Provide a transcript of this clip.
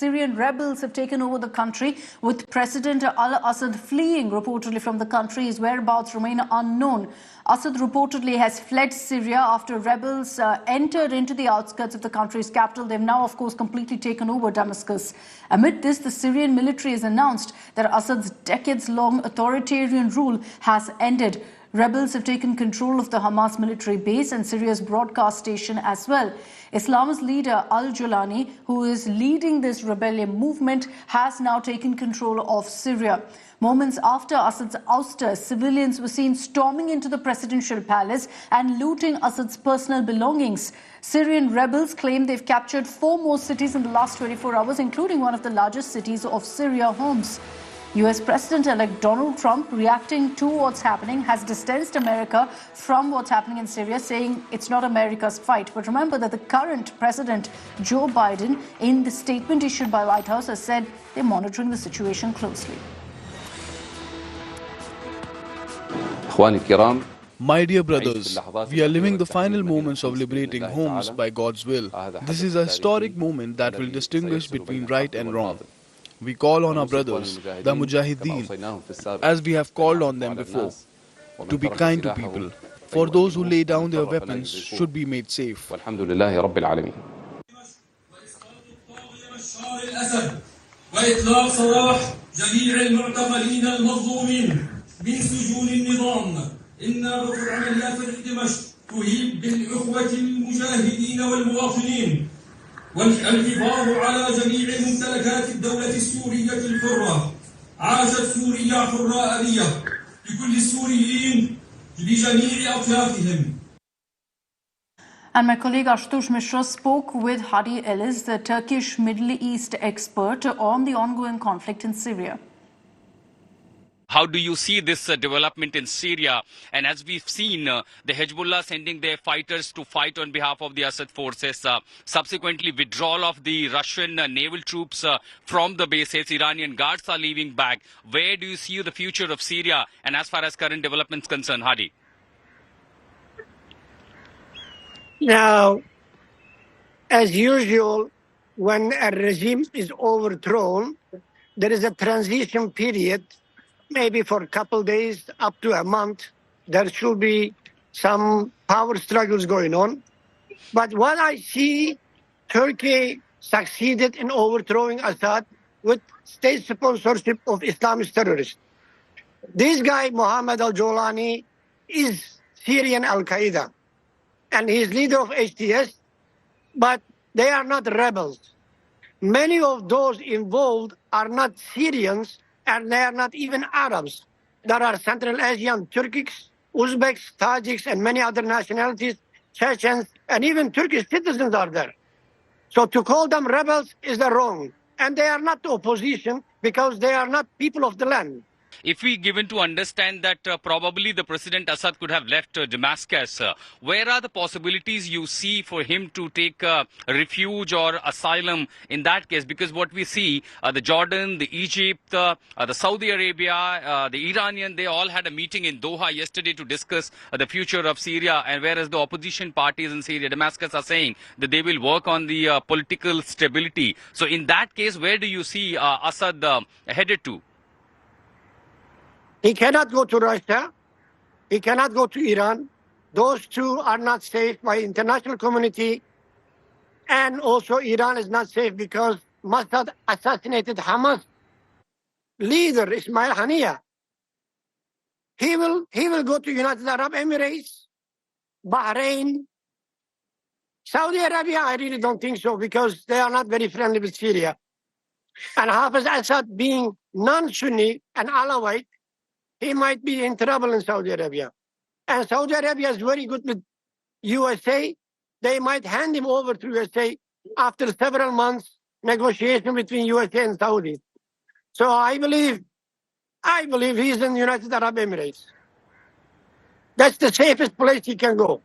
Syrian rebels have taken over the country, with President al-Assad fleeing reportedly from the country. His whereabouts remain unknown. Assad reportedly has fled Syria after rebels entered into the outskirts of the country's capital. They've now, of course, completely taken over Damascus. Amid this, the Syrian military has announced that Assad's decades-long authoritarian rule has ended. Rebels have taken control of the Hamas military base and Syria's broadcast station as well. Islamist leader al-Jolani, who is leading this rebellion movement, has now taken control of Syria. Moments after Assad's ouster, civilians were seen storming into the presidential palace and looting Assad's personal belongings. Syrian rebels claim they've captured 4 more cities in the last 24 hours, including one of the largest cities of Syria, Homs. US President-elect Donald Trump, reacting to what's happening, has distanced America from what's happening in Syria, saying it's not America's fight. But remember that the current President, Joe Biden, in the statement issued by White House, has said they're monitoring the situation closely. My dear brothers, we are living the final moments of liberating Homs by God's will. This is a historic moment that will distinguish between right and wrong. We call on our brothers, the Mujahideen, as we have called on them before, to be kind to people. For those who lay down their weapons should be made safe. وإطلاق سراح جميع المعتقلين المظلومين من سجون النظام. إن رفع عمليات في دمشق تهيب بالإخوة المجاهدين والمواطنين والحفاظ على جميع ممتلكات الدولة السورية الحرة. عاشت سوريا حرة أبية لكل السوريين بجميع أطيافهم. And my colleague Ashutosh Mishra spoke with Hadi Ellis, the Turkish Middle East expert, on the ongoing conflict in Syria. How do you see this development in Syria? And as we've seen, the Hezbollah sending their fighters to fight on behalf of the Assad forces, subsequently withdrawal of the Russian naval troops from the bases, Iranian guards are leaving back. Where do you see the future of Syria? And as far as current developments concerned, Hadi? Now, as usual, when a regime is overthrown, there is a transition period. Maybe for a couple of days, up to a month, there should be some power struggles going on. But what I see, Turkey succeeded in overthrowing Assad with state sponsorship of Islamist terrorists. This guy, Mohammed al-Jolani, is Syrian al-Qaeda, and he is leader of HTS, but they are not rebels. Many of those involved are not Syrians, and they are not even Arabs. There are Central Asian Turkics, Uzbeks, Tajiks, and many other nationalities, Chechens, and even Turkish citizens are there. So to call them rebels is wrong. And they are not the opposition because they are not people of the land. If we given to understand that probably the President Assad could have left Damascus, where are the possibilities you see for him to take refuge or asylum in that case? Because what we see, the Jordan, the Egypt, the Saudi Arabia, the Iranian, they all had a meeting in Doha yesterday to discuss the future of Syria. And whereas the opposition parties in Syria, Damascus, are saying that they will work on the political stability. So in that case, where do you see Assad headed to? He cannot go to Russia. He cannot go to Iran. Those two are not safe by international community. And also Iran is not safe because Mossad assassinated Hamas leader Ismail Haniyeh. He will go to United Arab Emirates, Bahrain, Saudi Arabia. I really don't think so because they are not very friendly with Syria. And Hafiz Assad being non-Sunni and Alawite, he might be in trouble in Saudi Arabia. And Saudi Arabia is very good with USA. They might hand him over to USA after several months negotiation between USA and Saudi. So I believe he's in the United Arab Emirates. That's the safest place he can go.